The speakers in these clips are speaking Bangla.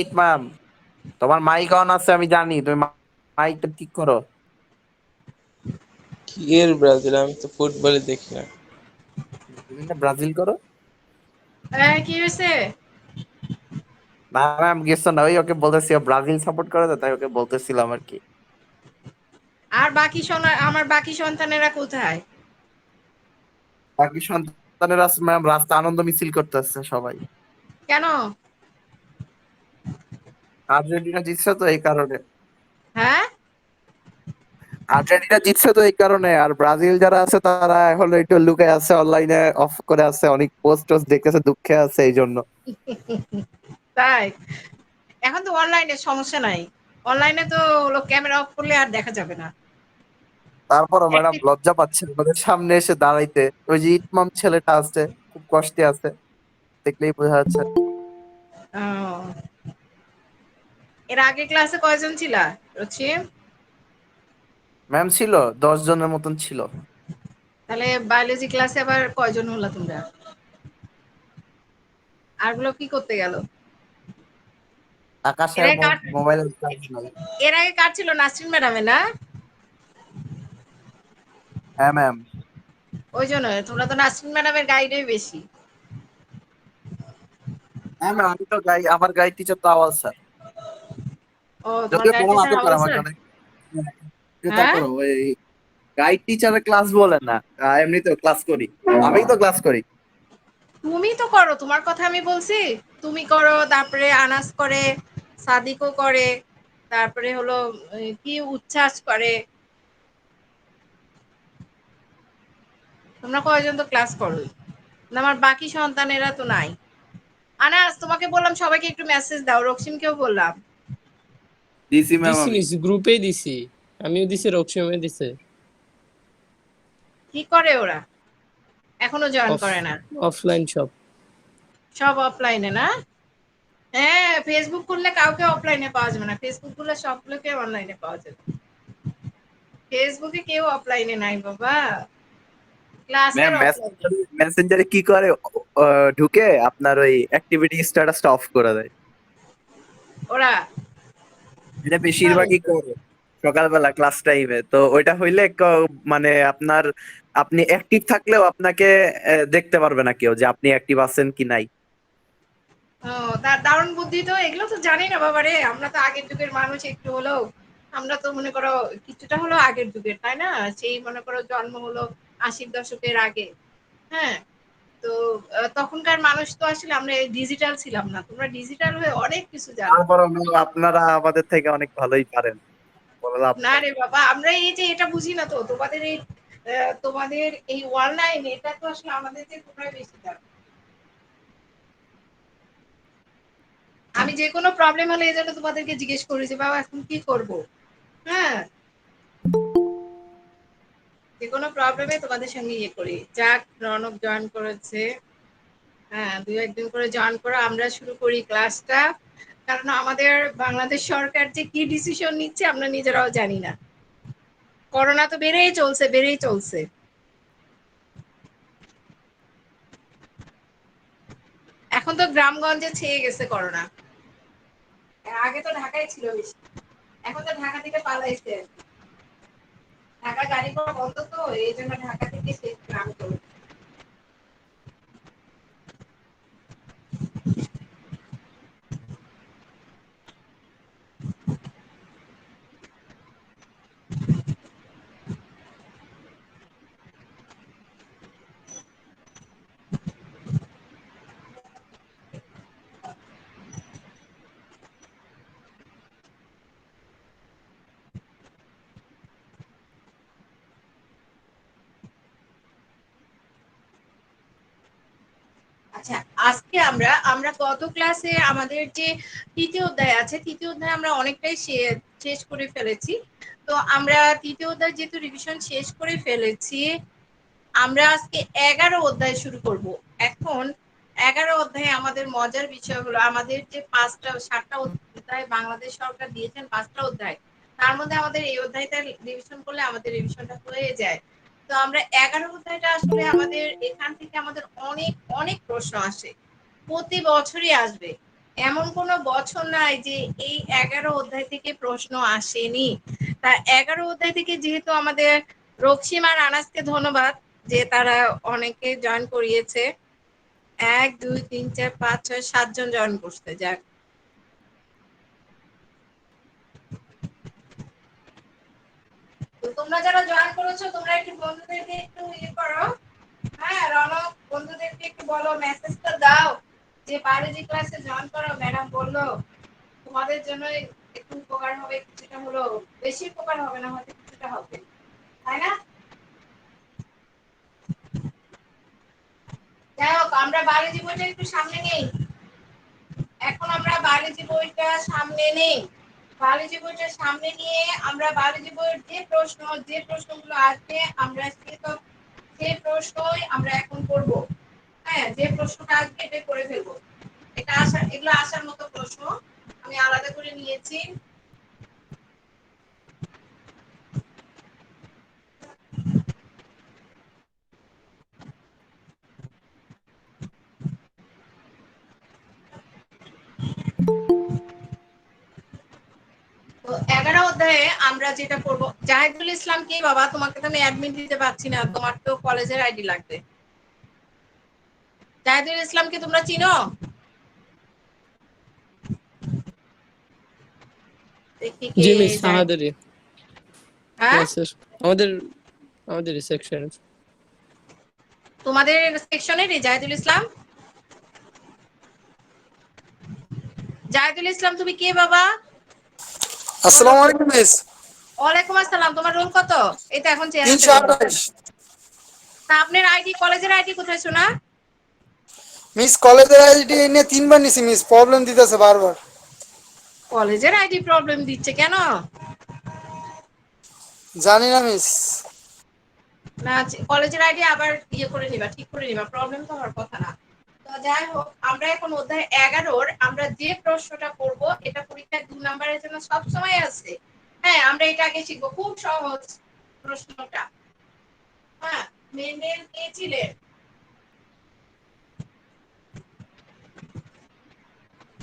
ইটমাম, তোমার মাইক অন আছে আমি জানি, তুমি মাইকটা ঠিক করো। কি এর ব্রাজিল? আমি তো ফুটবলে দেখি না। তুমি না ব্রাজিল করো? কি হয়েছে? না ম্যাম গেছো না, ওই ওকে বলতেছি ও ব্রাজিল সাপোর্ট করে তো, তাই ওকে বলতেছিলাম আর কি। আর আমার বাকি সন্তানেরা কোথায়? বাকি সন্তানেরা ম্যাম রাস্তা আনন্দ মিছিল করতেছে সবাই। কেন? আর্জেন্টিনা জিতছে তো এই কারণে। হ্যাঁ, আর্জেন্টিনা জিতছে তো এই কারণে, আর ব্রাজিল যারা আছে তারা এখন একটু লুকায় আছে, অনলাইনে অফ করে আছে, অনেক পোস্ট টোস্ট দেখতেছে, দুঃখে আছে এই জন্য। তাই? এখন তো অনলাইনে সমস্যা নাই। অনলাইনে তো হলো ক্যামেরা অফ করলে আর দেখা যাবে না। তারপরও ম্যাডাম একটি- লজ্জা পাচ্ছে আমাদের সামনে এসে দাঁড়াইতে। ওই যে ইটমাম ছেলেটা আছে, খুব কষ্টে আছে, দেখলেই বোঝা যাচ্ছে। ও, এর আগে ক্লাসে কয়জন ছিলা রুচি? ম্যাম ছিল 10 জনের মতন ছিল। তাহলে বায়োলজি ক্লাসে আবার কয়জন হলা তোমরা? আরগুলো কি করতে গেল? এর আকাশের আগে কার মোবাইলের চার্জ নাই। এর আগে কার ছিল? নাসরিন ম্যাডামে না? হ্যাঁ ম্যাম। ওই জন্য তোমরা তো নাসরিন ম্যাডামের গাইডেই বেশি। হ্যাঁ ম্যাম, আমি তো গাই, আমার গাইড টিচার তো আওয়াজ স্যার। ও, তোমার যদিও গাইড বড় টিচার আদর করে আওয়াজ আমাকে স্যার? অনেক। কিন্তু হ্যাঁ, তারপরও ওই গাইড টিচারের ক্লাস বলে না, এমনিতেও ক্লাস করি, আমি তো ক্লাস করি। তুমি তো করো, তোমার কথা আমি বলছি। তুমি করো, তারপরে আনাস করে, সাদিকও করে, তারপরে হলো কি উচ্ছ্বাস করে। তোমরা কয়জন তো ক্লাস করোই। আমার বাকি সন্তানেরা তো নাই। আনাস, তোমাকে বললাম সবাইকে একটু মেসেজ দাও, রক্তিমকেও বললাম। দিছি ম্যাম দিছি আমি। দিছি, গ্রুপেই দিছি। আমিও দিছি, রক্সিমে দিছে। কি করে ওরা? এখনো জয়েন অফ করে না? অফলাইন সব। সব অফলাইনে না? হ্যাঁ, ফেসবুক খুললে কাউকে অফলাইনে পাওয়া যাবে না, ফেসবুক খুললে সবগুলোকে অনলাইনে পাওয়া যাবে। ফেসবুকে কেউ অফলাইনে নাই বাবা, ম্যাম ক্লাসের অফলাইন। মেসেঞ্জারে কি করে, ঢুকে আপনার ওই অ্যাক্টিভিটি স্ট্যাটাসটা অফ করে দেয়। ওরা এটা তাই? বেশিরভাগই করে সকালবেলা ক্লাস টাইমে, তো ওইটা হইলে মানে আপনার, আপনি অ্যাক্টিভ থাকলেও আপনাকে দেখতে পারবে না কেউ যে আপনি অ্যাক্টিভ আছেন কি নাই। ও, তার দারুণ বুদ্ধি তো, এগুলো তো জানি না বাবা রে, আমরা তো আগের যুগের মানুষ একটু হলেও। আমরা তো মনে করো কিছুটা হলো আগের যুগের, তাই না? সেই মনে করো জন্ম হলো 80-র দশকের আগে। হ্যাঁ, তো তখনকার মানুষ তো আসলে আমরা ডিজিটাল ছিলাম না, তোমরা ডিজিটাল হয়ে অনেক কিছু জানো। তারপর আপনারা আমাদের থেকে অনেক ভালোই পারেন, বলে লাভ না নাই। রে বাবা, আমরা এই যে এটা বুঝি না তো, তোমাদের এই অনলাইন, এটা তো আসলে আমাদের থেকে তোমরাই বেশি জানো। আমি যে কোনো প্রবলেম হলে এই জন্য তোমাদেরকে জিজ্ঞেস করি যে বাবা এখন কি করব। হ্যাঁ, যে কোনো প্রবলেমে তোমাদের সঙ্গে ইয়ে করি। যাক, রনক জয়েন করেছে। হ্যাঁ, দুই একদিন করে জয়েন করো, আমরা শুরু করি ক্লাসটা। কারণ আমাদের বাংলাদেশ সরকার যে কি ডিসিশন নিচ্ছে আমরা নিজেরাও জানি না। করোনা তো বেড়েই চলছে, বেড়েই চলছে। এখন তো গ্রামগঞ্জে ছেয়ে গেছে করোনা। আগে তো ঢাকায় ছিল বেশি, এখন তো ঢাকা থেকে পালাইছে। ঢাকা গাড়ি ঘোড়া বন্ধ, তো এই জন্য ঢাকা থেকে সে গ্রাম চলে। আচ্ছা, আজকে আমরা আমরা গত ক্লাসে আমাদের যে তৃতীয় অধ্যায় আছে, তৃতীয় অধ্যায় আমরা অনেকটাই শেষ করে ফেলেছি। তো আমরা তৃতীয় অধ্যায় যেহেতু রিভিশন শেষ করে ফেলেছি, আমরা আজকে 11 অধ্যায় শুরু করব। এখন 11 অধ্যায়ে আমাদের মজার বিষয় হলো আমাদের যে 7টা অধ্যায় বাংলাদেশ সরকার দিয়েছেন, 5টা অধ্যায়, তার মধ্যে আমাদের এই অধ্যায়টা রিভিশন করলে আমাদের রিভিশনটা হয়ে যায়। তো আমরা 11 অধ্যায়টা আসলে আমাদের এখান থেকে আমাদের অনেক অনেক প্রশ্ন আসে, প্রতি বছরই আসবে। এমন কোনো বছর নাই যে এই 11 অধ্যায় থেকে প্রশ্ন আসেনি। তা 11 অধ্যায় থেকে যেহেতু আমাদের রক্তিম আর আনাসকে ধন্যবাদ যে তারা অনেকে জয়েন করিয়েছে, 1 2 3 4 5 6 7 জন জয়েন করছে। যাক, তো তোমরা যারা জয়েন করেছো তোমরা একটু বন্ধুদেরকে একটু ইয়ে করো, হ্যাঁ রনক, বন্ধুদেরকে একটু বলো, মেসেজটা দাও যে বায়োলজি ক্লাসে জয়েন করো, ম্যাডাম বললো তোমাদের জন্য একটু উপকার হবে, কিছুটা হলো, বেশি উপকার হবে না, হয়তো কিছুটা হবে, তাই না? যাই হোক, আমরা বায়োলজি বইটা একটু সামনে নেই। এখন আমরা বায়োলজি বইটা সামনে নেই। বায়োলজি বইটা সামনে নিয়ে আমরা বায়োলজি বইয়ের যে প্রশ্নগুলো আসবে আমরা সেই প্রশ্নই আমরা এখন করব। হ্যাঁ, যে প্রশ্নটা আসবে এটা করে ফেলবো। এগুলো আসার মতো প্রশ্ন আমি আলাদা করে নিয়েছি। তো 11 অধ্যায়ে আমরা যেটা করব, জাহিদুল ইসলাম কে বাবা? তোমাকে তো আমি অ্যাডমিন দিতে পারছি না, তোমার তো কলেজের আইডি লাগবে। জাহিদুল ইসলামকে তোমরা চিনো? দেখি কে জি মিস যায়। সাহাদারি। হ্যাঁ, হ্যাঁ স্যার, আমাদের আমাদের সেকশন। তোমাদের সেকশনের জাহিদুল ইসলাম? জাহিদুল ইসলাম তুমি কে বাবা? বলো আসসালামু তো। আলাইকুম মিস। ওয়ালাইকুম আসসালাম। তোমার রোল কত? এই তো এখন চেহারাটা দেখলাম। 328 তা আপনার আইডি, কলেজের আইডি কোথায় শোনা? মিস। কলেজের আইডি নিয়ে 3বার নিছি মিস, প্রবলেম দিতেছে বারবার। কলেজের আইডি প্রবলেম দিচ্ছে কেন? জানি না মিস। না, কলেজের আইডি আবার ইয়ে করে নিবা, ঠিক করে নিবা, প্রবলেম তো হওয়ার কথা না। তো যাই হোক, আমরা এখন অধ্যায় 11-র আমরা যে প্রশ্নটা করব এটা পরীক্ষায় 2 নাম্বারের জন্য সবসময় আছে। হ্যাঁ, আমরা এটা আগে শিখবো, খুব সহজ প্রশ্নটা। হ্যাঁ, মেন্ডেল কে ছিলেন?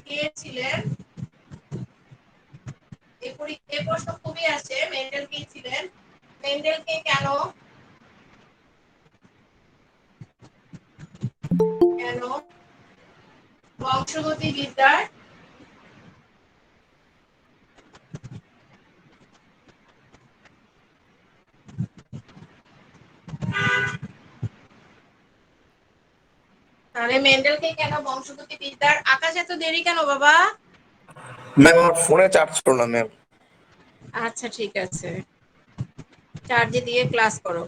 কে ছিলেন? এই প্রশ্ন খুবই আসে, মেন্ডেল কে ছিলেন? মেন্ডেল কে কেন কেন বংশগতি বিদ্যার তাহলে মেন্ডেলকে কেন বংশগতি বিদ্যার? আকাশ এত দেরি কেন বাবা? ম্যাম আমার ফোনে চার্জ ছিল না ম্যাম। আচ্ছা ঠিক আছে, চার্জে দিয়ে ক্লাস করো।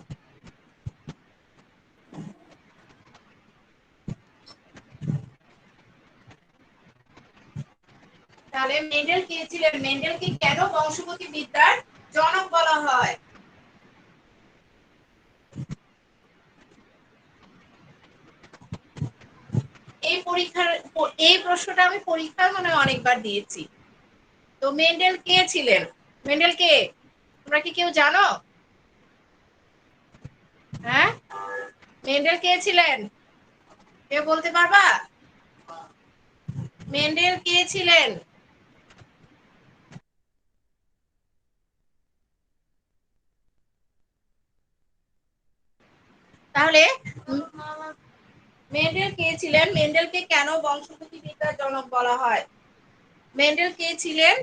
তাহলে মেন্ডেল কে ছিলেন? মেন্ডেলকে কেন বংশগতি বিদ্যার জনক বলা হয়? এই প্রশ্নটা আমি পরীক্ষার মনে অনেকবার দিয়েছি। তো মেন্ডেল কে ছিলেন? মেন্ডেল কে? তোমরা কি কেউ জানো? হ্যাঁ, মেন্ডেল কে ছিলেন? কেউ বলতে পারবা? মেন্ডেল কে ছিলেন? তাহলে মেন্ডেল কে ছিলেন? মেন্ডেলকে কেন বংশগতি বিদ্যার জনক বলা হয়? মেন্ডেল কে ছিলেন?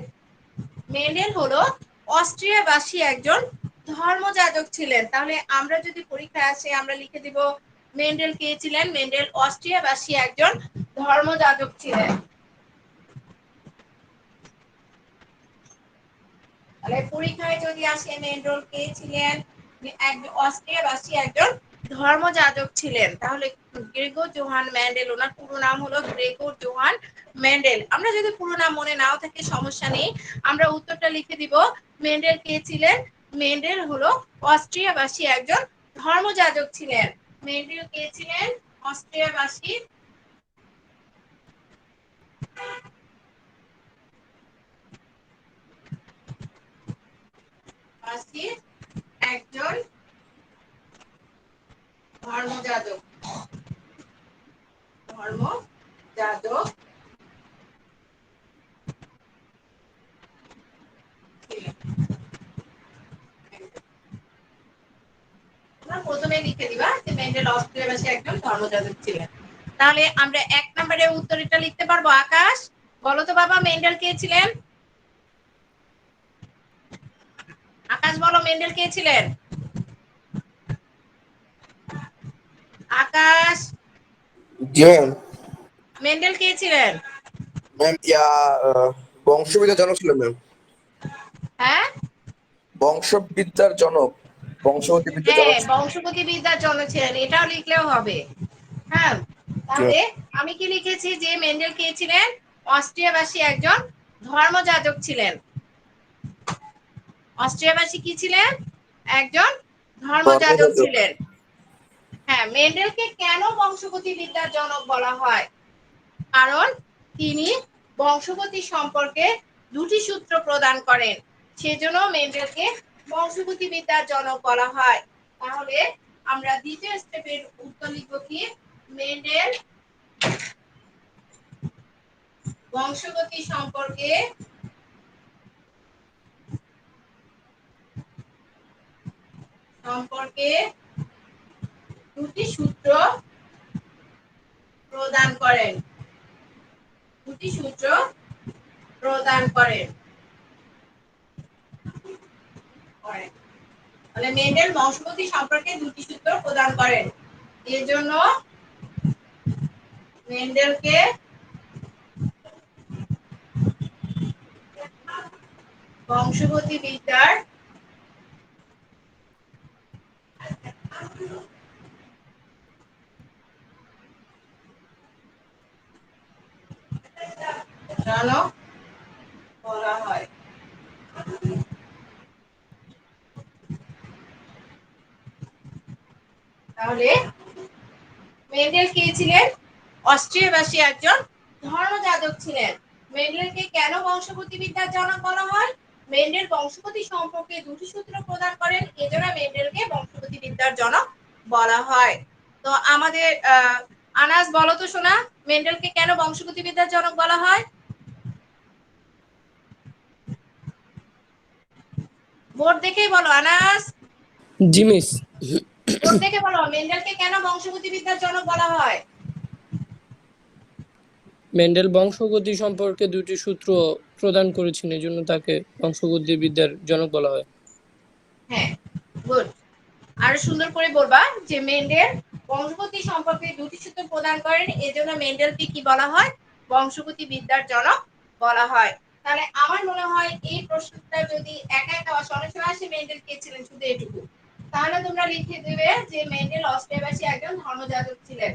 মেন্ডেল হলো অস্ট্রিয়াবাসী একজন ধর্মযাজক ছিলেন। তাহলে আমরা যদি পরীক্ষায় আসে আমরা লিখে দিব মেন্ডেল কে ছিলেন? মেন্ডেল অস্ট্রিয়াবাসী একজন ধর্মযাজক ছিলেন। তাহলে পরীক্ষায় যদি আসে মেন্ডেল কে ছিলেন? অস্ট্রিয়াবাসী একজন ধর্মযাজক ছিলেন। তাহলে গ্রেগর জোহান মেন্ডেল, ওনার পুরো নাম হলো গ্রেগর জোহান মেন্ডেল। আমরা যদি পুরো নাম মনে নাও থাকে সমস্যা নেই, আমরা উত্তরটা লিখে দিব মেন্ডেল কে ছিলেন? মেন্ডেল হলো অস্ট্রিয়াবাসী একজন ধর্মযাজক ছিলেন। মেন্ডেল কে ছিলেন? অস্ট্রিয়াবাসী একজন ধর্মযাজক। ধর্মযাজক এইভাবে লিখে দিবা যে মেন্ডেল অস্ট্রিয়াবাসী একজন ধর্মযাজক ছিলেন। তাহলে আমরা 1 নম্বরের উত্তরটা লিখতে পারবো। আকাশ, বলো তো বাবা মেন্ডেল কে ছিলেন? আকাশ বলো মেন্ডেল কে ছিলেন? আকাশ, জি ম্যাম। মেন্ডেল কে ছিলেন? ম্যাম বংশবিদ্যার জনক ছিল ম্যাম। হ্যাঁ বংশবিদ্যার জনক, বংশগতি বিদ্যার হ্যাঁ, জনক ছিল। বংশগতি বিদ্যার জনক ছিলেন, এটাও লিখলেও হবে। হ্যাঁ, জি তাহলে আমি কি লিখেছি যে মেন্ডেল কে ছিলেন? অস্ট্রিয়াবাসী একজন ধর্মযাজক ছিলেন। অস্ট্রিয়াবাসী কি ছিলেন? একজন ধর্মযাজক ধর্মযাজক। ছিলেন। হ্যাঁ, মেন্ডেলকে কেন বংশগতি বিদ্যার জনক বলা হয়? কারণ তিনি বংশগতি সম্পর্কে দুটি সূত্র প্রদান করেন, সেজন্য মেন্ডেলকে বংশগতি বিদ্যার জনক বলা হয়। তাহলে আমরা দ্বিতীয় স্টেপের উত্তর লিখব কি? মেন্ডেল বংশগতি সম্পর্কে দুটি সূত্র প্রদান করেন। দুটি সূত্র প্রদান করেন। তাহলে মেন্ডেল বংশগতি সম্পর্কে দুটি সূত্র প্রদান করেন, এজন্য মেন্ডেলকে বংশগতি বিদ্যার জনক বলা হয়। তাহলে মেন্ডেল কে ছিলেন? অস্ট্রিয়াবাসী একজন ধর্মযাজক ছিলেন। মেন্ডেলকে কেন বংশগতি বিদ্যার জনক বলা হয়? মেন্ডেল বংশগতি সম্পর্কে দুটি সূত্র প্রদান করেন, এজন্য মেন্ডেলকে বংশগতি বিদ্যার জনক বলা হয়। তো আমাদের আনাস বলো তো শোনা, মেন্ডেলকে কেন বংশগতি বিদ্যার জনক বলা হয়? বোর্ড দেখেই বলো আনাস, জি মিস। বোর্ড দেখে বলো মেন্ডেলকে কেন বংশগতি বিদ্যার জনক বলা হয়? মেন্ডেল বংশগতি সম্পর্কে দুটি সূত্র প্রদান করেছেন, এজন্য তাকে বংশগতি বিদ্যার জনক বলা হয়। হ্যাঁ, গুড। আরো সুন্দর করে বলবা যে মেন্ডেল বংশগতি সম্পর্কে দুটি সূত্র প্রদান করেন, এজন্য মেন্ডেলকে কি বলা হয়? বংশগতি বিদ্যার জনক বলা হয়। তাহলে আমার মনে হয় এই প্রশ্নটা যদি একা একা অনেক সময় আসে মেন্ডেল কে ছিলেন শুধু এটুকু, তাহলে তোমরা লিখে দেবে যে মেন্ডেল অস্ট্রিয়াবাসী একজন ধর্মযাজক ছিলেন।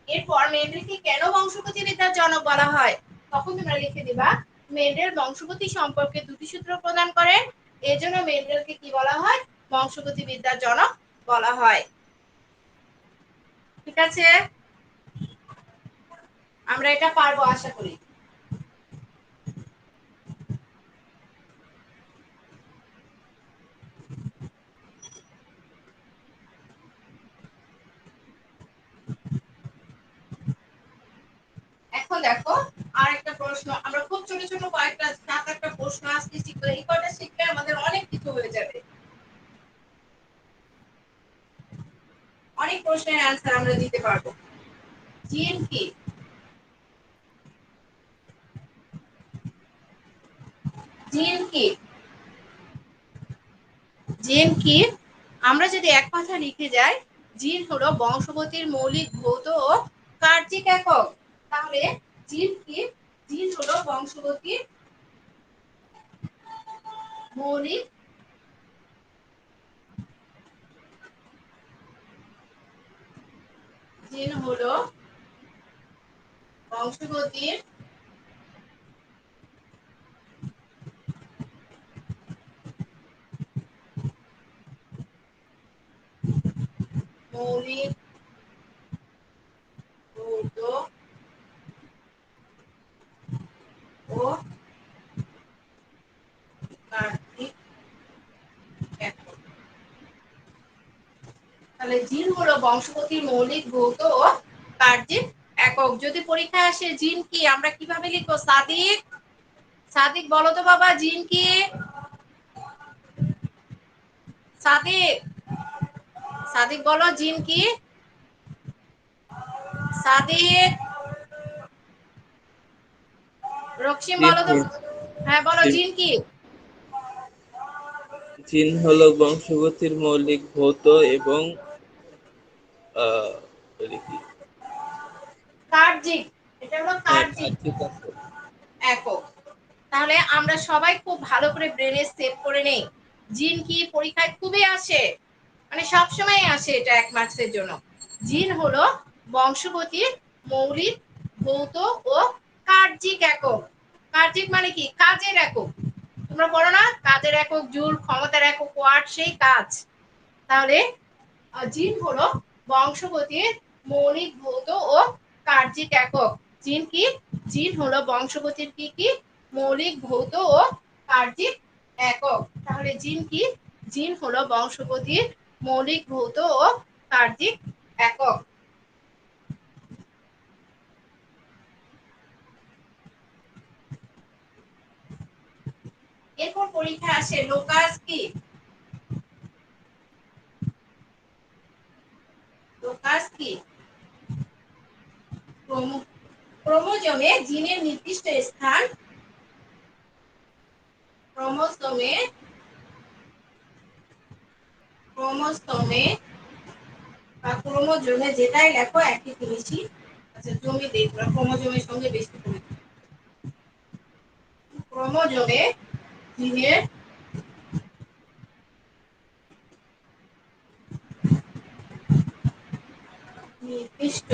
এরপর মেন্ডেলকে কেন বংশগতি বিদ্যার জনক বলা হয়, তখন তোমরা লিখে দিবা মেন্ডেল বংশগতি সম্পর্কে দুটি সূত্র প্রদান করেন, এজন্য মেন্ডেলকে কি বলা হয়? বংশগতি বিদ্যার জনক বলা হয়। ঠিক আছে, আমরা এটা পারবো আশা করি। এখন দেখো আরেকটা প্রশ্ন, আমরা খুব ছোট ছোট কয়েকটা 7-8টা প্রশ্ন আজকে শিখবো, এই কয়টা শিখলে আমাদের অনেক কিছু হয়ে যাবে। অনেক প্রশ্নের অ্যান্সার আমরা দিতে পারবো। জিন কি? জিন কি? জিন কি? আমরা যদি এক কথা লিখে যাই, জিন হলো বংশগতির মৌলিক ভৌত ও কার্যিক একক। তাহলে জিন কি? জিন হলো বংশগতির মৌলিক জিন হলো বংশগতির মৌলিক ভৌত ও কার্যিক একক। তাহলে জিন হলো বংশগতির মৌলিক ভৌত ও কার্যিক একক। যদি পরীক্ষায় আসে জিন কি, আমরা কিভাবে লিখবো? সাদিক, সাদিক বলো তো বাবা জিন কি? সাদিক, সাদিক বলো জিন কি? সাদিক, রক্তিম জিন বলো তো। হ্যাঁ বলো জিন জিন কি? জিন হলো বংশগতির মৌলিক ভৌত এবং বলি কি কার্যিক, এটা হলো হ্যাঁ কার্যিক কার্যিক আছে। একক। তাহলে আমরা সবাই খুব ভালো করে ব্রেনে সেভ করে নেই। জিন কি পরীক্ষায় খুবই আসে, মানে সবসময় আসে, এটা 1 মার্কসের জন্য। জিন হলো বংশগতির মৌলিক ভৌত ও কার্যিক একক। কার্যিক মানে কি? কাজের একক। তোমরা পড়ো না কাজের একক জুল, ক্ষমতার একক ওয়াট, সেই কাজ। তাহলে জিন হলো বংশগতির মৌলিক ভৌত ও কার্যিক একক। জিন কি? জিন হলো বংশগতির কি কি মৌলিক ভৌত ও কার্যিক একক। তাহলে জিন কি? জিন হলো বংশগতির মৌলিক ভৌত ও কার্যিক একক। এরপর পরীক্ষা আসে লোকাস কি? লোকাস কি? ক্রোমোজোমে জিনের নির্দিষ্ট স্থান, ক্রোমোজোমে ক্রোমোজোমে বা ক্রোমোজোমে যেটাই লেখো একই জিনিসই। আচ্ছা জমি দেখবো, ক্রোমোজোমের সঙ্গে বেশি পরিচিত। ক্রোমোজোমে জিনের নির্দিষ্ট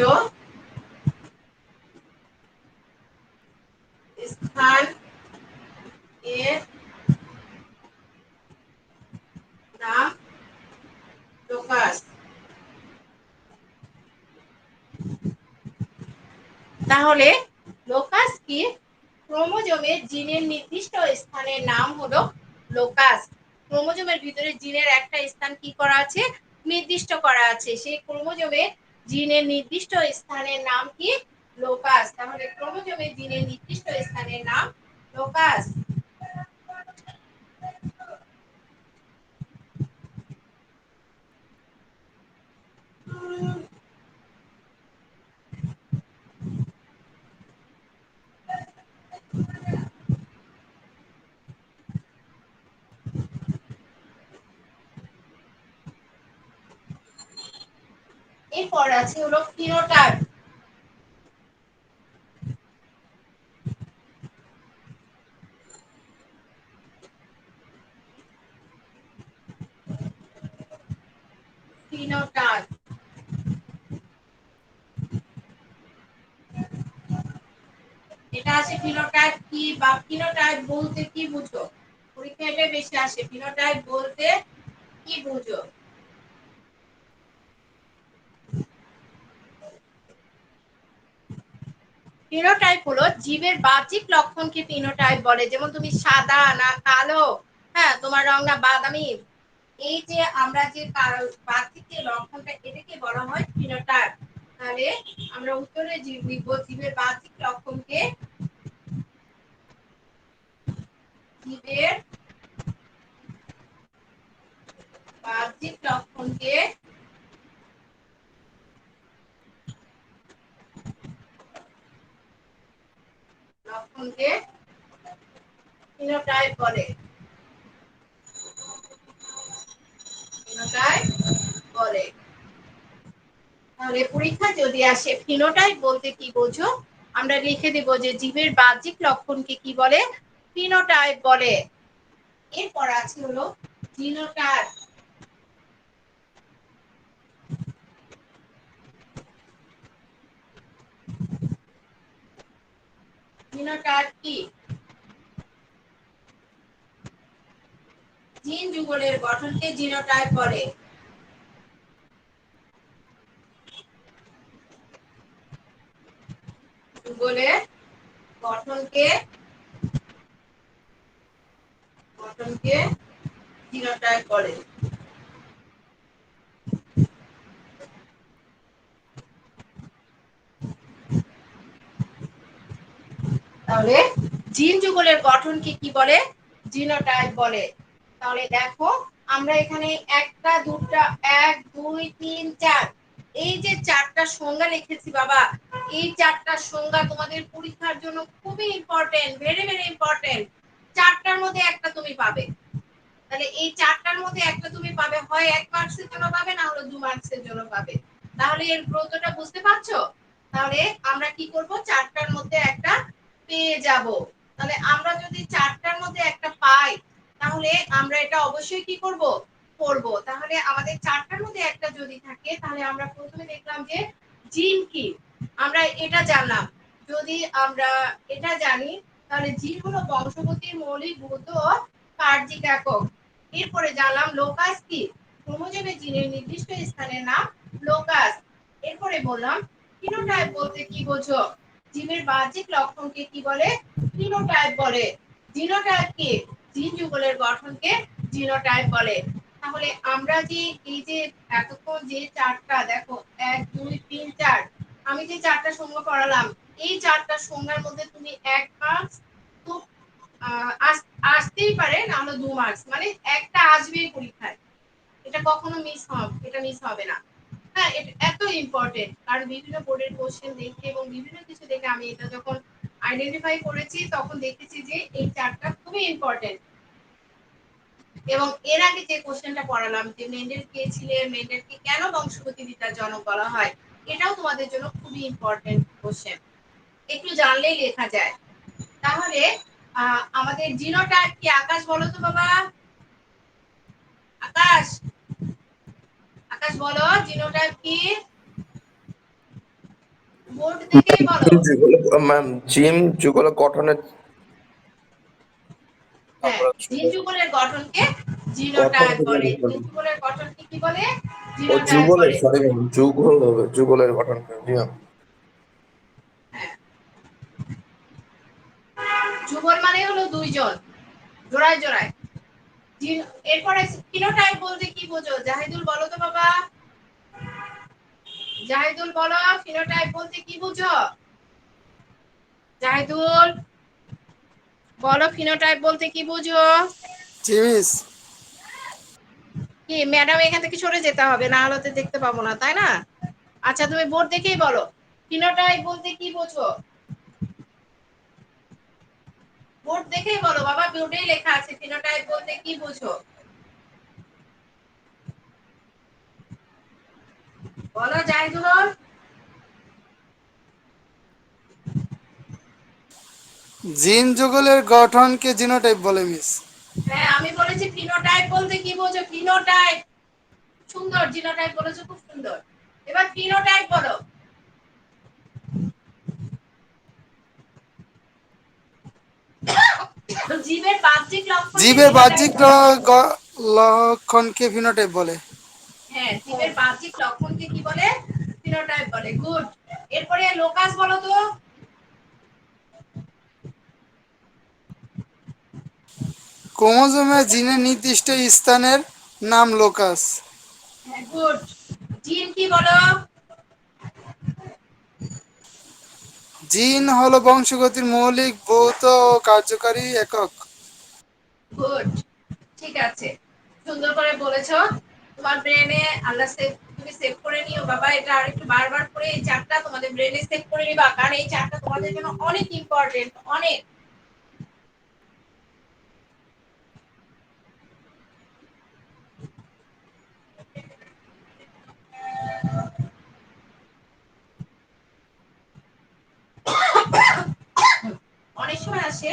স্থান এর নাম লোকাস। তাহলে লোকাস কি? ক্রোমোজোমে জিনের নির্দিষ্ট স্থানের নাম হলো লোকাস। ক্রোমোজোমের ভিতরে জিনের একটা স্থান কি করা আছে? নির্দিষ্ট করা আছে। সেই ক্রোমোজোমে জিনের নির্দিষ্ট স্থানের নাম কি? লোকাস। তাহলে ক্রোমোজোমে জিনের নির্দিষ্ট স্থানের নাম লোকাস। এরপর আছে হলো ফিনোটাইপ। ফিনোটাইপ এটা আছে। ফিনোটাইপ কি বা ফিনোটাইপ বলতে কি বুঝো? পরীক্ষায় এটা বেশি আসে। ফিনোটাইপ বলতে কি বুঝো? ফিনোটাইপ হলো জীবের বাহ্যিক লক্ষণকে ফিনোটাইপ বলে। যেমন তুমি সাদা না কালো, হ্যাঁ তোমার রং না বাদামি, এই যে আমরা যে বাহ্যিক যে লক্ষণটা, এটাকে বলা হয় ফিনোটাইপ। তাহলে আমরা উত্তরে লিখবো জীবের বাহ্যিক লক্ষণকে, জীবের বাহ্যিক লক্ষণকে লক্ষণকে ফিনোটাইপ বলে। ফিনোটাইপ বলে। তাহলে পরীক্ষা যদি আসে ফিনোটাইপ বলতে কি বোঝো, আমরা লিখে দেব যে জীবের বাহ্যিক লক্ষণকে কি বলে? ফিনোটাইপ বলে। এরপর আছে হলো জিনোটাইপ। জিনোটাইপ কি? জিন যুগলের গঠনকে জিনোটাইপ বলে। যুগলের গঠনকে জিনোটাইপ বলে। তাহলে জিন যুগলের গঠনকে কি বলে? জিনোটাইপ বলে। তাহলে দেখো আমরা এখানে একটা দুটা, 1 2 3 4, এই যে 4টা সংজ্ঞা লিখেছি বাবা, এই 4টা সংজ্ঞা তোমাদের পরীক্ষার জন্য খুবই ইম্পর্টেন্ট, ভেরি ভেরি ইম্পর্টেন্ট। 4টার মধ্যে একটা তুমি পাবে। তাহলে এই 4টার মধ্যে একটা তুমি পাবে, হয় 1 মার্কসের জন্য পাবে, না হলে 2 মার্কসের জন্য পাবে। তাহলে এর গুরুত্বটা বুঝতে পারছো? তাহলে আমরা কি করব, 4টার মধ্যে একটা পেয়ে যাব। তাহলে আমরা যদি 4টার মধ্যে একটা পাই, তাহলে আমরা এটা অবশ্যই কি করব, করব। তাহলে আমাদের 4টার মধ্যে একটা যদি থাকে, তাহলে আমরা প্রথমে দেখলাম যে জিন কি, আমরা এটা জানলাম। যদি আমরা এটা জানি, তাহলে জিন হলো বংশগতির মৌলিক ভৌত ও কার্যিক একক। এরপরে জানলাম লোকাস কি, ক্রোমোজোমে জিনের নির্দিষ্ট স্থানের নাম লোকাস। এরপরে বললাম ফিনোটাইপ বলতে কি বোঝো, জীবের বাহ্যিক লক্ষণকে কি বলে, ফিনোটাইপ বলে। জিনোটাইপ কি, জিন যুগলের গঠনকে জিনোটাইপ বলে। তাহলে আমরা যে এই যে এতক্ষণ যে 4টা দেখো, 1 2 3 4, আমি যে 4টা সংজ্ঞা পড়ালাম, এই 4টা সংজ্ঞার মধ্যে তুমি 1 মার্কস তো আসতেই পারে, না হলে 2 মার্কস, মানে একটা আসবেই পরীক্ষায়। এটা কখনো মিস হবে, এটা মিস হবে না। হ্যাঁ, এটা এত ইম্পর্টেন্ট, কারণ বিভিন্ন বোর্ডের কোশ্চেন দেখে এবং বিভিন্ন কিছু দেখে আমি এটা যখন আইডেন্টিফাই করেছি, তখন দেখেছি যে এই 4টা খুবই ইম্পর্টেন্ট। এবং এর আগে যে কোশ্চেনটা পড়ালাম যে মেন্ডেল কে ছিলেন, মেন্ডেলকে কেন বংশগতিবিদ্যার জনক বলা হয়, এটাও তোমাদের জন্য খুবই ইম্পর্টেন্ট কোশ্চেন, একটু জানলেই লেখা যায়। তাহলে আমাদের জিনোটাইপ কি, আকাশ বলো তো বাবা, আকাশ, আকাশ বলো জিনোটাইপ কি, বোর্ড দেখেই বলো। ম্যাম জিম যুগল গঠনের হ্যাঁ, তারপরে জিন যুগলের গঠনকে গঠন জিনোটাইপ বলে। জিন যুগলের গঠনকে কি বলে, ও জিনোটাইপ যুগলের, বলে। সরি ম্যাম, যুগল হবে, যুগলের গঠন, জি ম্যাম। হ্যাঁ, যুগল মানে হলো দুইজন, জোড়ায় জোড়ায়। এরপরে ফিনোটাইপ বলতে কি বোঝো, জাহিদুল বলো তো বাবা, জাহিদুল বলো ফিনোটাইপ বলতে কি বুঝো, জাহিদুল বলো ফিনোটাইপ বলতে কি বুঝো। জি মিস। কি ম্যাডাম, এখান থেকে সরে যেতে হবে, না হলে তো দেখতে পাবো না, তাই না? আচ্ছা, তুমি বোর্ড দেখেই বলো ফিনোটাইপ বলতে কি বোঝো, বোর্ড দেখেই বলো বাবা, বোর্ডেই লেখা আছে ফিনোটাইপ বলতে কি বুঝো, বলো জাহিদুল। জিন যুগলের গঠনকে জিনোটাইপ বলে মিস। হ্যাঁ, আমি বলেছি ফিনোটাইপ বলতে কি বোঝো, ফিনোটাইপ, সুন্দর, জিনোটাইপ বলেছো, খুব সুন্দর। এবার ফিনোটাইপ বলো। জীবের বাহ্যিক লক্ষণকে জীবের জিনোটাইপ বাহ্যিক বলে। লক্ষণকে ফিনোটাইপ বলে। হ্যাঁ, জীবের বাহ্যিক লক্ষণকে কি বলে, ফিনোটাইপ বলে। গুড। এরপরে লোকাস বলো তো। ক্রোমোজোমে জিনের নির্দিষ্ট স্থানের নাম লোকাস। হ্যাঁ, গুড। জিন কি বলো। জিন হলো বংশগতির মৌলিক ভৌত ও কার্যকারী একক। গুড, ঠিক আছে, সুন্দর করে বলেছো। তোমার ব্রেনে আল্লাহ সেভ, তুমি সেভ করে নিও বাবা, এটা আরেকটু বারবার করে এই চারটা তোমাদের ব্রেনে সেভ করে নিবা, কারণ এই চারটা তোমাদের জন্য অনেক ইম্পর্টেন্ট, অনেক। অনেক সময় আসে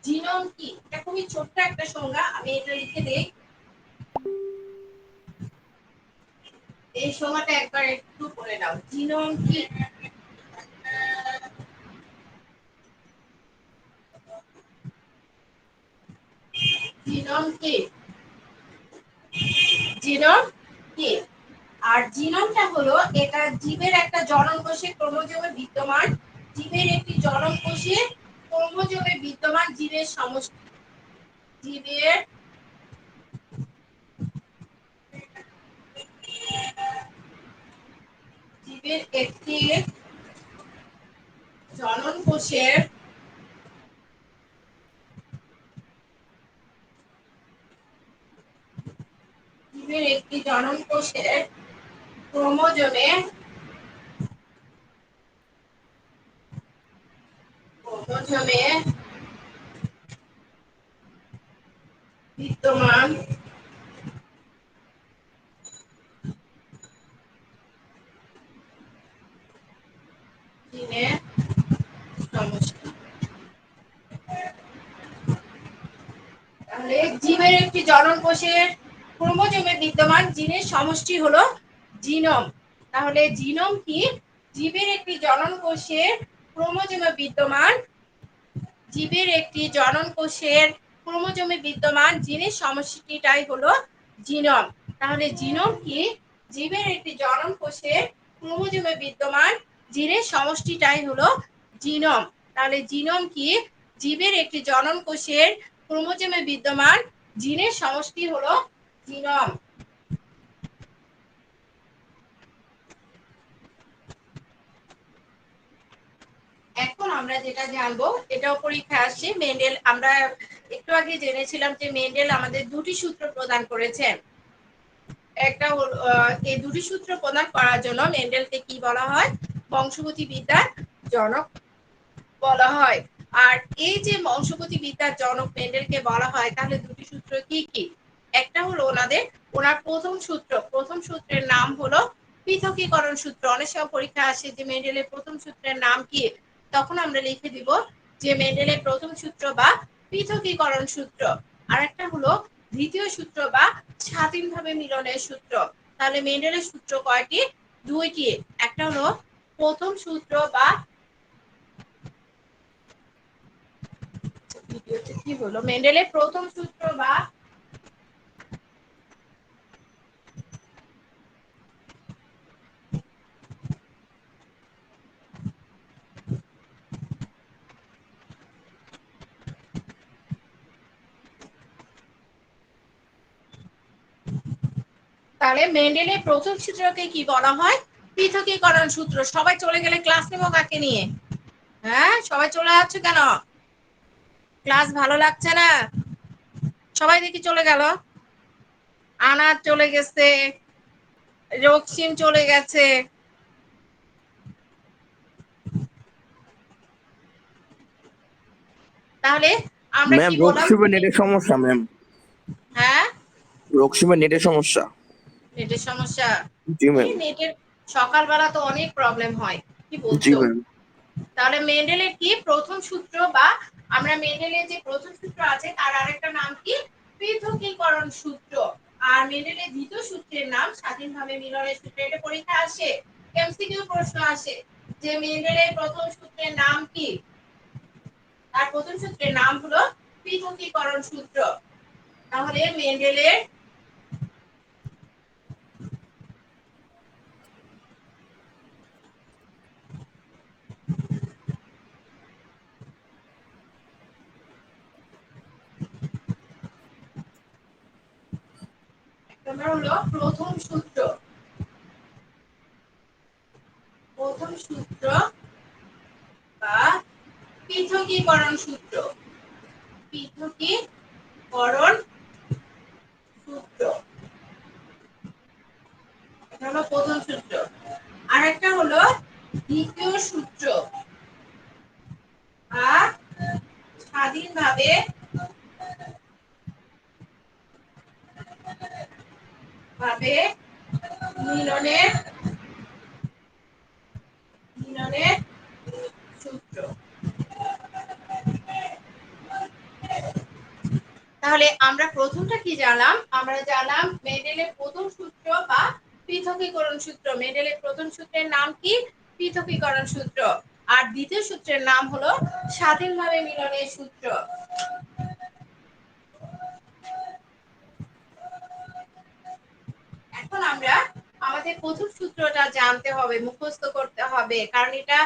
জিনোম কি, এটা খুবই ছোট্ট একটা সংজ্ঞা, আমি এটা লিখে দেই। এই সংজ্ঞাটা একবার একটু পড়ে নাও, জিনোম কি। জিনোম কি, জিনোম কি, আর জিনোমটা হলো এটা জীবের একটা জনন কোষে ক্রোমোজোমে বিদ্যমান, জীবের একটি জনন কোষে ক্রোমোজোমে বিদ্যমান জীবের সমষ্টি, জীবের জীবের একটি জনন কোষের জীবের একটি জনন কোষের ক্রোমোজোমে বিদ্যমান জিনের সমষ্টি। তাহলে জীবের একটি জনন কোষের ক্রোমোজোমে বিদ্যমান জিনের সমষ্টি হলো জিনোম। তাহলে জিনোম কি? জীবের একটি জনন কোষের ক্রোমোজোমে বিদ্যমান জিনের সমষ্টিটাই হলো জিনোম। তাহলে জিনোম কি? জীবের একটি জনন কোষের ক্রোমোজোমে বিদ্যমান জিনের সমষ্টিটাই হলো জিনোম। তাহলে জিনোম কি? জীবের একটি জনন কোষের ক্রোমোজোমে বিদ্যমান জিনের সমষ্টি হলো জিনোম। এখন আমরা যেটা জানবো, এটাও পরীক্ষা আসছে। মেন্ডেল, আমরা একটু আগে জেনেছিলাম যে মেন্ডেল আমাদের দুটি সূত্র প্রদান করেছেন। একটা হলো এই দুটি সূত্র প্রদান করার জন্য মেন্ডেলকে কি বলা হয়? বংশগতিবিদ্যার জনক বলা হয়। আর এই যে বংশগতিবিদ্যার জনক মেন্ডেলকে বলা হয়, তাহলে দুটি সূত্র কি কি? একটা হলো ওনার প্রথম সূত্রের নাম হলো পৃথকীকরণ সূত্র। অনেক সময় পরীক্ষা আসে যে মেন্ডেলের প্রথম সূত্রের নাম কি, তখন আমরা লিখে দিব যে মেন্ডেলের প্রথম সূত্র বা পৃথকীকরণ সূত্র। আর একটা হলো দ্বিতীয় সূত্র বা স্বাধীনভাবে মিলনের সূত্র। তাহলে মেন্ডেলের সূত্র কয়টি? দুইটি। একটা হলো প্রথম সূত্র বা কি হলো মেন্ডেলের প্রথম সূত্র বা তাহলে মেন্ডেলের প্রথম সূত্রকে কি বলা হয়? পৃথকীকরণ সূত্র। সবাই চলে গেলে ক্লাস নেব কাকে নিয়ে? হ্যাঁ, সবাই চলে যাচ্ছ কেন? ক্লাস ভালো লাগছে না? সবাই দেখি চলে গেল। আনার চলে গেছে, রক্তিম চলে গেছে। তাহলে আমরা ম্যাম কি বললাম? রোকসিমের নেটের সমস্যা ম্যাম, হ্যাঁ, রোকসিমের নেটের সমস্যা। নেটের সমস্যা। জি ম্যাম। নেটের সকালবেলা তো অনেক প্রবলেম হয়, কি জি বলছো? ম্যাম। তাহলে মেন্ডেলের কি প্রথম সূত্র বা আমরা মেন্ডেলের যে প্রথম সূত্র আছে তার আরেকটা নাম কি? পৃথকীকরণ সূত্র। আর মেন্ডেলের দ্বিতীয় সূত্রের নাম স্বাধীনভাবে মিলনের সূত্র। এটা পরীক্ষা আসে, এমসিকিউ প্রশ্ন আসে যে মেন্ডেলের প্রথম সূত্রের নাম কি? তার প্রথম সূত্রের নাম হলো পৃথকীকরণ সূত্র। তাহলে মেন্ডেলের হলো প্রথম সূত্র বা পৃথকীকরণ সূত্র। পৃথকীকরণ সূত্র এটা হলো প্রথম সূত্র। আর একটা হলো দ্বিতীয় সূত্র বা স্বাধীনভাবে মিলনের সূত্র। তাহলে আমরা প্রথমটা কি জানলাম? আমরা জানলাম মেন্ডেলের প্রথম সূত্র বা পৃথকীকরণ সূত্র। মেন্ডেলের প্রথম সূত্রের নাম কি? পৃথকীকরণ সূত্র। আর দ্বিতীয় সূত্রের নাম হলো স্বাধীনভাবে মিলনের সূত্র। এখন আমরা আমাদের প্রথম সূত্রটা জানতে হবে, মুখস্থ করতে হবে, কারণ এটা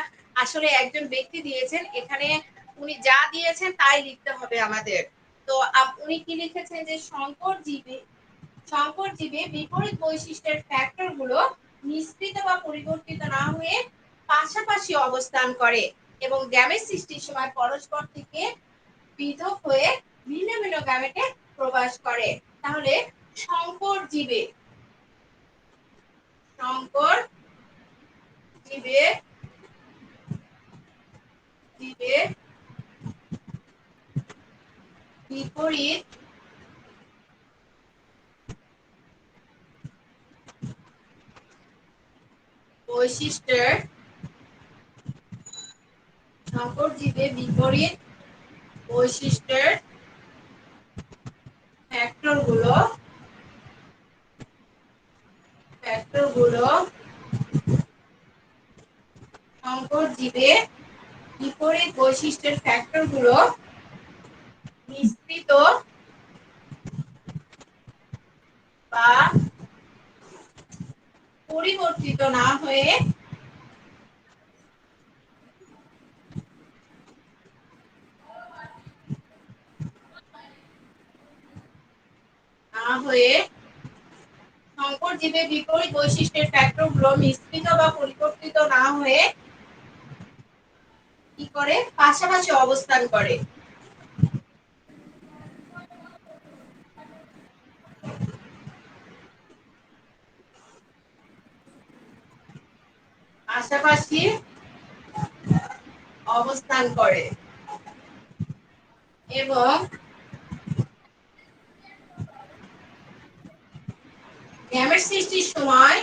আসলে একজন ব্যক্তি দিয়েছেন, এখানে উনি যা দিয়েছেন তাই লিখতে হবে আমাদের। তো উনি কি লিখেছেন যে সংকর জীবে বিপরীত বৈশিষ্ট্যের ফ্যাক্টর গুলো নিষ্কৃত বা পরিবর্তিত না হয়ে পাশাপাশি অবস্থান করে এবং গ্যামেট সৃষ্টির সময় পরস্পর থেকে পৃথক হয়ে ভিন্ন ভিন্ন গ্যামেটে প্রকাশ করে। তাহলে সংকর জীবে, সংকর জীবে জীবে বিপরীত বৈশিষ্ট্যের, সংকর জীবে বিপরীত বৈশিষ্ট্যের ফ্যাক্টরগুলো সংকর জীবে বিপরীত বৈশিষ্ট্যের ফ্যাক্টরগুলো মিশ্রিত বা পরিবর্তিত না হয়ে সংকর জীবে বিপরীত বৈশিষ্ট্যের ফ্যাক্টরগুলো মিশ্রিত বা পরিবর্তিত না হয়ে কি করে, পাশাপাশি অবস্থান করে। পাশাপাশি অবস্থান করে এবং গ্যামেট সৃষ্টির সময়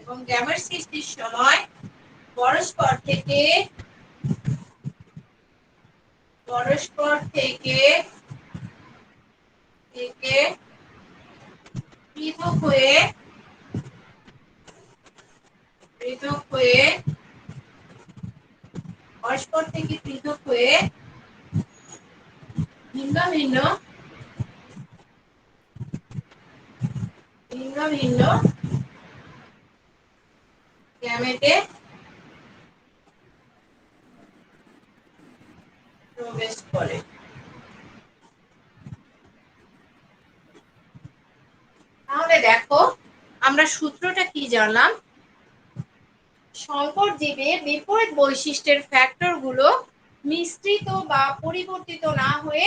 এবং গ্যামেট সৃষ্টির সময় পরস্পর থেকে পৃথক হয়ে পরস্পর থেকে পৃথক হয়ে ভিন্ন ভিন্ন গ্যামেটে প্রবেশ করে। তাহলে দেখো আমরা সূত্রটা কি জানলাম, সংকর জীবে বিপরীত বৈশিষ্ট্যের ফ্যাক্টরগুলো মিশ্রিত বা পরিবর্তিত না হয়ে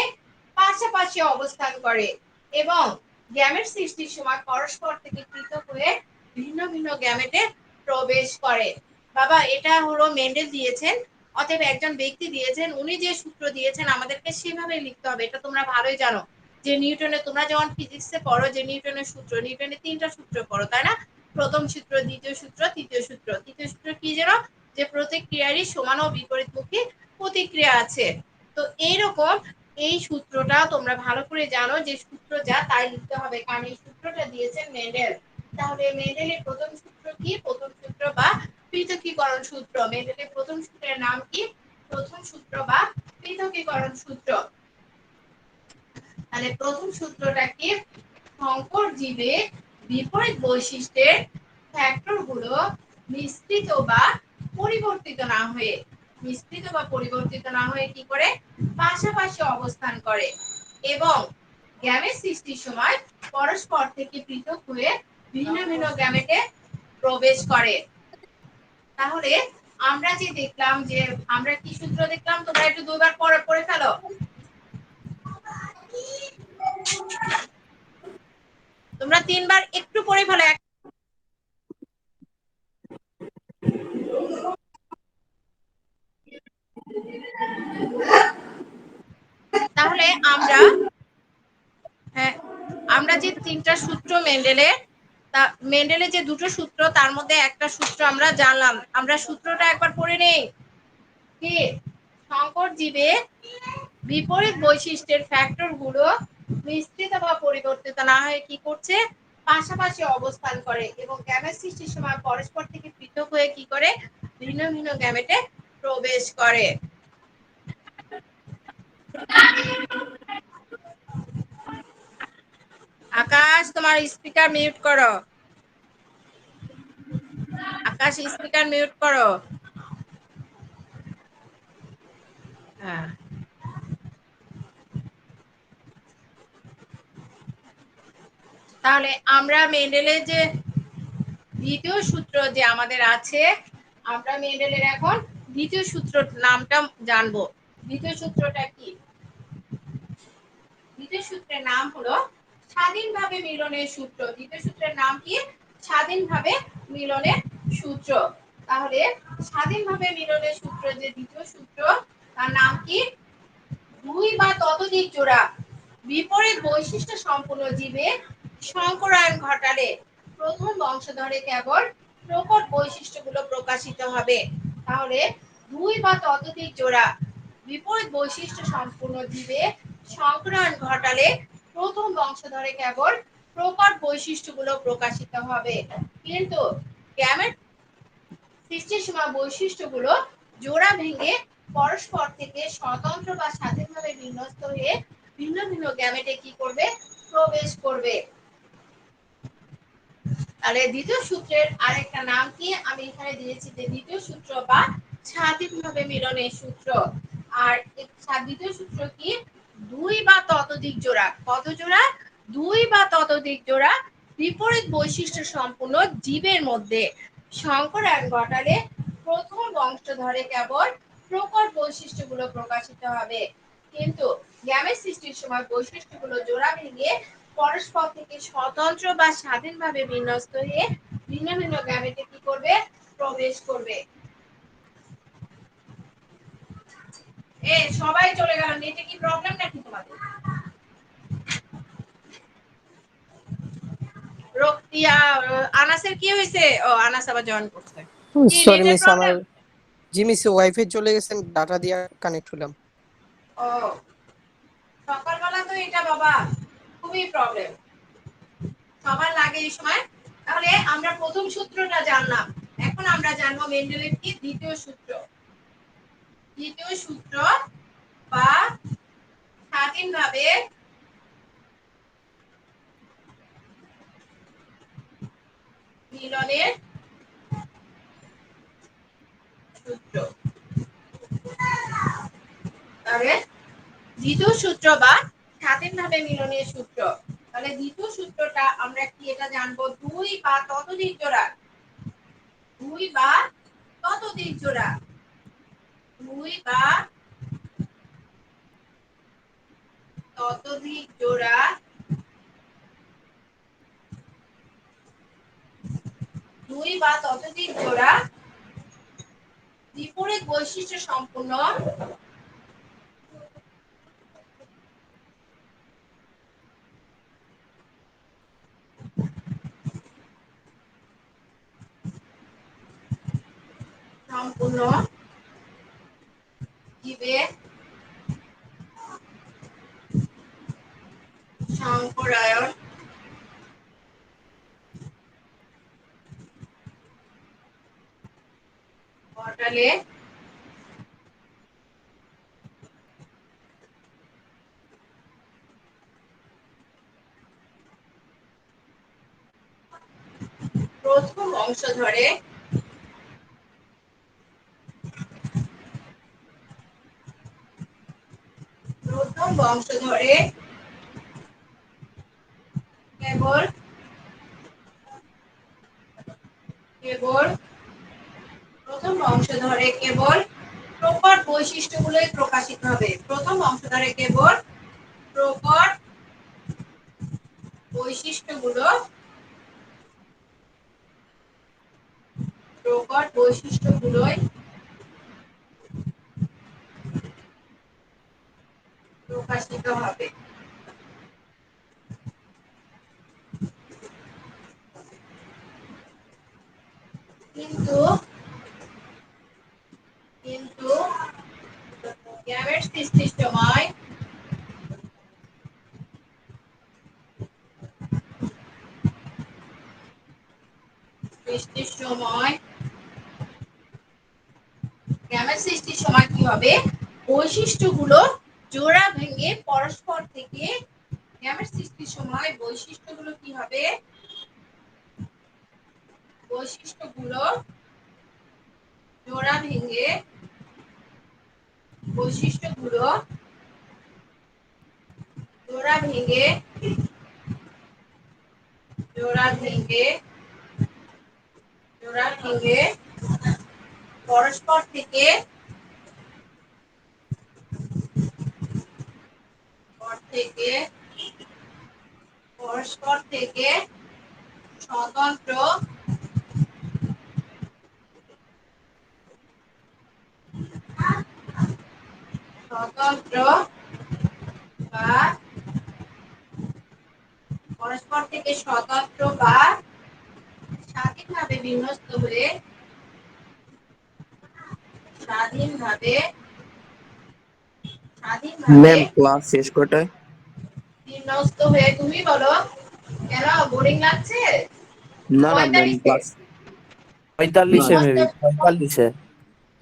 পাশাপাশি অবস্থান করে এবং গ্যামেট সৃষ্টির সময় পরস্পর থেকে পৃথক হয়ে ভিন্ন ভিন্ন গ্যামেটে প্রবেশ করে। বাবা এটা হলো মেন্ডেল দিয়েছেন, অতএব একজন ব্যক্তি দিয়েছেন, উনি যে সূত্র দিয়েছেন আমাদেরকে সেভাবে লিখতে হবে। এটা তোমরা ভালোই জানো যে নিউটনে, তোমরা যেমন ফিজিক্সে পড়ো যে নিউটনের সূত্র, নিউটনের 3টা সূত্র পড়ো তাই না, প্রথম সূত্র, দ্বিতীয় সূত্র, তৃতীয় সূত্র। তৃতীয় সূত্র কি যেন, যে প্রতিক্রিয়ারই সমান ও বিপরীতমুখী প্রতিক্রিয়া আছে। তো এইরকম এই সূত্রটা তোমরা ভালো করে জানো যে সূত্র যা তাই লিখতে হবে, কারণ এই সূত্রটা দিয়েছেন মেন্ডেল। তাহলে মেন্ডেলের প্রথম সূত্র কি, প্রথম সূত্র বা পৃথকীকরণ সূত্র। মেন্ডেলের প্রথম সূত্রের নাম কি, প্রথম সূত্র বা পৃথকীকরণ সূত্র। তাহলে প্রথম সূত্রটা কি, সংকর জীবে বিপরীত বৈশিষ্ট্যের ফ্যাক্টরগুলো মিশ্রিত বা পরিবর্তিত না হয়ে কি করে, পাশাপাশি অবস্থান করে এবং গ্যামেট সৃষ্টির সময় পরস্পর থেকে পৃথক হয়ে ভিন্ন ভিন্ন গ্যামেটে প্রবেশ করে। তাহলে আমরা যে দেখলাম, যে আমরা কি সূত্র দেখলাম, তোমরা একটু দুইবার পড়ে ফেলো। তোমরা 3বার একটু পড়ে ফেলো। তাহলে আমরা যে 3টা সূত্র মেন্ডেলের যে দুটো সূত্র, তার মধ্যে একটা সূত্র আমরা জানলাম। আমরা সূত্রটা একবার পড়ে নেই কি, সংকর জীবে বিপরীত বৈশিষ্ট্যের ফ্যাক্টরগুলো মিশ্রিত বা পরিবর্তিত না হয়ে কি করছে, পাশাপাশি অবস্থান করে এবং গ্যামেট সৃষ্টির সময় পরস্পর থেকে পৃথক হয়ে কি করে, ভিন্ন ভিন্ন গ্যামেটে প্রবেশ করে। আকাশ, তোমার স্পিকার মিউট করো। আকাশ, স্পিকার মিউট করো। হ্যাঁ, তাহলে আমরা মেন্ডেলের যে দ্বিতীয় সূত্র যে আমাদের আছে, আমরা মেন্ডেলের এখন দ্বিতীয় সূত্র নামটা জানবো। দ্বিতীয় সূত্রটা কি? দ্বিতীয় সূত্রের নাম হলো স্বাধীনভাবে মিলনের সূত্র। দ্বিতীয় সূত্রের নাম কি? স্বাধীনভাবে মিলনের সূত্র। তাহলে স্বাধীনভাবে মিলনের সূত্র যে দ্বিতীয় সূত্র, তার নাম কি? দুই বা ততোধিক জোড়া বিপরীত বৈশিষ্ট্য সম্পূর্ণ জীবে সংকরায়ন ঘটালে প্রথম বংশধরে কেবল প্রকট বৈশিষ্ট্যগুলো প্রকাশিত হবে। তাহলে দুই বা ততোধিক জোড়া বিপরীত বৈশিষ্ট্য সম্পূর্ণ জীবে সংকরায়ন ঘটালে প্রথম বংশধরে কেবল প্রকট বৈশিষ্ট্যগুলো প্রকাশিত হবে। কিন্তু গ্যামেট সৃষ্টির সময় বৈশিষ্ট্যগুলো জোড়া ভেঙে পরস্পর থেকে স্বতন্ত্র বা স্বাধীনভাবে বিন্যস্ত হয়ে ভিন্ন ভিন্ন গ্যামেটে কি করবে? প্রবেশ করবে। তাহলে দ্বিতীয় সূত্রের আরেকটা নাম কি আমি এখানে দিয়েছি, যে দ্বিতীয় সূত্র বা স্বাধীনভাবে মিলনের সূত্র। আর দ্বিতীয় সূত্র কি? দুই বা ততোধিক জোড়া। কত জোড়া? দুই বা ততোধিক জোড়া বিপরীত বৈশিষ্ট্য সম্পূর্ণ জীবের মধ্যে সংকরায়ন ঘটালে প্রথম বংশধরে কেবল প্রকট বৈশিষ্ট্যগুলো প্রকাশিত হবে। কিন্তু গ্যামেট সৃষ্টির সময় বৈশিষ্ট্যগুলো জোড়া ভেঙে পরস্পর থেকে স্বতন্ত্র বা স্বাধীনভাবে বিন্যস্ত হয়ে ভিন্ন ভিন্ন গ্যামেটে কি করবে? প্রবেশ করবে। সবাই চলে গেল, নেটে কি প্রবলেম নাকি তোমাদের? রোকিয়া, আনাসের কি হয়েছে? ও, আনাস আবার জয়েন করছে। কি সরি নেটের মিস, আমার প্রবলেম? জি মিস ওয়াইফাই চলে গেছেন, ডাটা দিয়ে কানেক্ট হলাম। ও, সকালবেলা তো এটা বাবা খুবই প্রবলেম, সবার লাগে এই সময়। তাহলে আমরা প্রথম সূত্রটা জানলাম, এখন আমরা জানবো মেন্ডেলের কি দ্বিতীয় সূত্র। দ্বিতীয় সূত্র বা স্বাধীনভাবে মিলনের সূত্র। তাহলে দ্বিতীয় সূত্র বা স্বাধীনভাবে মিলনের সূত্র। তাহলে দ্বিতীয় সূত্রটা আমরা কি এটা জানবো? দুই বা ততোধিক জোড়া, দুই বা ততোধিক জোড়া, দুই বা ততোধিক জোড়া দুই বা ততোধিক জোড়া বিপরীত বৈশিষ্ট্য সম্পূর্ণ সম্পূর্ণ জীবে সংকরায়ন ঘটালে প্রথম বংশধরে প্রথম বংশধরে কেবল কেবল প্রথম বংশধরে কেবল প্রকট বৈশিষ্ট্যগুলোই প্রকাশিত হবে। প্রথম বংশধরে কেবল প্রকট বৈশিষ্ট্যগুলো প্রকট বৈশিষ্ট্যগুলোই প্রকাশিত হবে। কিন্তু কিন্তু গ্যামেট সৃষ্টির সময় সৃষ্টির সময় গ্যামেট সৃষ্টির সময় কি হবে? বৈশিষ্ট্যগুলো জোড়া ভেঙে পরস্পর থেকে গ্যামেট সৃষ্টির সময় বৈশিষ্ট্যগুলো কি হবে? বৈশিষ্ট্যগুলো জোড়া ভেঙে বৈশিষ্ট্যগুলো জোড়া ভেঙে জোড়া ভেঙে জোড়া ভেঙে পরস্পর থেকে পরস্পর থেকে স্বতন্ত্র বা পরস্পর থেকে স্বতন্ত্র বা স্বাধীনভাবে বিন্যস্ত হয়ে স্বাধীনভাবে ম্যাম ক্লাস শেষ কটায়? বিন্যস্ত হয়ে তুমি বলো কেন বোরিং লাগছে? না না ম্যাম 45 ক্লাস 45-এ না মেবি 45-এ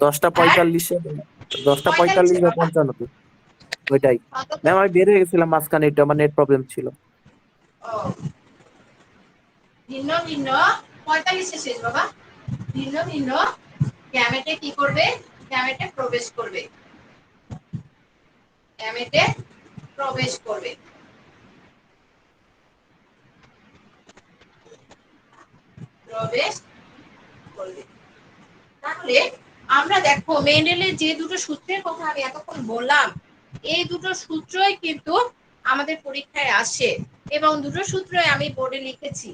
10টা হ্যাঁ 45-এ 10টা 45 45 বা বাবা 55 ওইটাই। কত ম্যাম আমি বের হয়ে গেছিলাম মাঝখানে, এটা আমার নেট প্রবলেম ছিল। ও ভিন্ন ভিন্ন 45-এ শেষ বাবা। ভিন্ন ভিন্ন গ্যামেটে কি করবে? গ্যামেটে প্রবেশ করবে। গ্যামেটে প্রবেশ করবে। প্রবেশ করবে। তাহলে আমরা দেখো মেন্ডেলের যে দুটো সূত্রের কথা আমি এতক্ষণ বললাম, এই দুটো সূত্রই কিন্তু আমাদের পরীক্ষায় আসে এবং দুটো সূত্রই আমি বোর্ডে লিখেছি।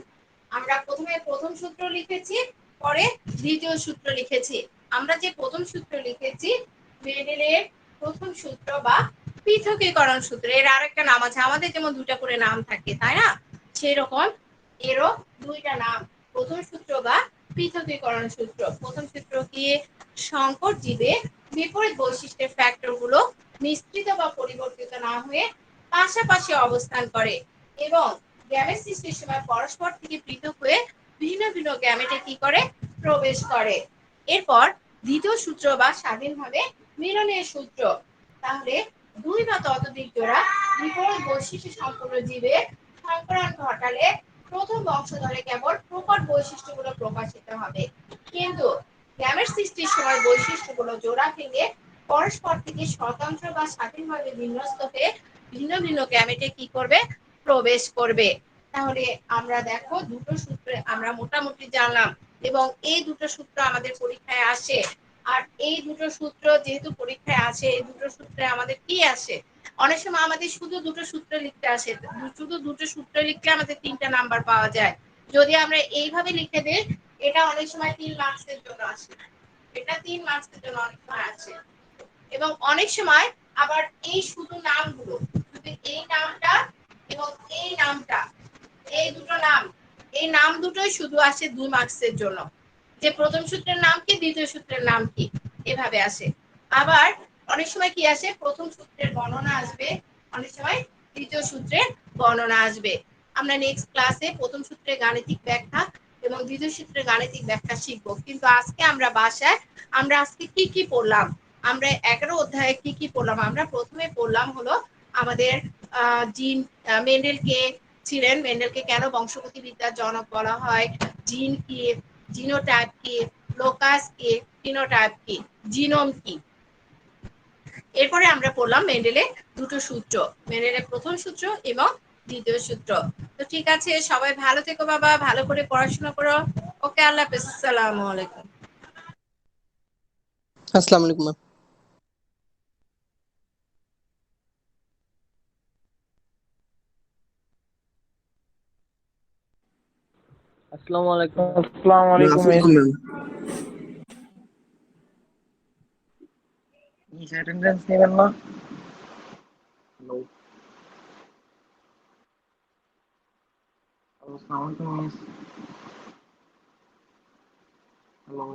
আমরা প্রথমে প্রথম সূত্র লিখেছি, পরে দ্বিতীয় সূত্র লিখেছি। আমরা যে প্রথম সূত্র লিখেছি মেন্ডেলের প্রথম সূত্র বা পৃথকীকরণ সূত্র, এর আরেকটা নাম আছে, আমাদের যেমন দুটা করে নাম থাকে তাই না, সেরকম এরও দুইটা নাম, প্রথম সূত্র বা পৃথকীকরণ সূত্র। প্রথম সূত্র কি? সংকর জীবে বিপরীত বৈশিষ্ট্যের ফ্যাক্টর গুলো মিশ্রিত বা পরিবর্তিত না হয়ে পাশাপাশি অবস্থান করে এবং গ্যামেট সৃষ্টির সময় পরস্পর থেকে পৃথক হয়ে ভিন্ন ভিন্ন গ্যামেটে কি করে? প্রবেশ করে। এরপর দ্বিতীয় সূত্র বা স্বাধীনভাবে মিলনের সূত্র। তাহলে দুই বা ততোধিক জোড়া বিপরীত বৈশিষ্ট্য সম্পূর্ণ জীবে সংকরণ ঘটালে প্রথম বংশধরে কেবল প্রকট বৈশিষ্ট্যগুলো প্রকাশিত হবে, কিন্তু গ্যামেট সৃষ্টির সময় বৈশিষ্ট্যগুলো জোড়া ভেঙে পরস্পর থেকে স্বতন্ত্র বা স্বাধীনভাবে বিন্যস্ত হয়ে ভিন্ন ভিন্ন গ্যামেটে কি করবে? প্রবেশ করবে। তাহলে আমরা দেখো দুটো সূত্রে আমরা মোটামুটি জানলাম এবং এই দুটো সূত্র আমাদের পরীক্ষায় আসে। আর এই দুটো সূত্র যেহেতু পরীক্ষায় আসে, এই দুটো সূত্রে আমাদের কি আসে? অনেক সময় আমাদের শুধু দুটো সূত্র লিখতে আসে, শুধু দুটো সূত্র লিখলে আমাদের 3টা নাম্বার পাওয়া যায়। যদি আমরা এইভাবে লিখে দিই, এটা অনেক সময় 3 মার্কসের জন্য আসে, এটা 3 মার্কসের জন্য অনেক সময় আসে। এবং অনেক সময় আবার এই শুধু নামগুলো, শুধু এই নামটা এবং এই নামটা, এই দুটো নাম, এই নাম দুটোই শুধু আসে 2 মার্কসের জন্য, যে প্রথম সূত্রের নাম কি, দ্বিতীয় সূত্রের নাম কি, এভাবে আসে। আবার অনেক সময় কি আসে? প্রথম সূত্রের বর্ণনা আসবে, অনেক সময় দ্বিতীয় সূত্রের বর্ণনা আসবে। আমরা নেক্সট ক্লাসে প্রথম সূত্রের গাণিতিক ব্যাখ্যা এবং দ্বিতীয় সূত্রের গাণিতিক ব্যাখ্যা শিখবো। কিন্তু আজকে আমরা বাসায় আমরা আজকে কি কি পড়লাম? আমরা 11 অধ্যায়ে কি কি পড়লাম? আমরা প্রথমে পড়লাম হলো আমাদের জিন, মেন্ডেল কে ছিলেন, মেন্ডেলকে কেন বংশগতিবিদ্যার জনক বলা হয়, জিন কি, জিনোটাইপ কি, লোকাস কি, ফিনোটাইপ কি, জিনোম কি। এরপরে আমরা পড়লাম মেন্ডেলের দুটো সূত্র, মেন্ডেলের প্রথম সূত্র এবং দ্বিতীয় সূত্র। তো ঠিক আছে, সবাই ভালো থেকো বাবা, ভালো করে পড়াশোনা করো। ওকে, আল্লাহ হাফেজ, আসসালামু আলাইকুম। আসসালামু আলাইকুম ম্যাম। আসসালামু আলাইকুম ম্যাম। আসসালামু আলাইকুম আসসালামু মিস। ম্যাম। মিস অ্যাটেন্ডেন্স নেবেন না? হ্যালো, আসসালামু আলাইকুম মিস। হ্যালো।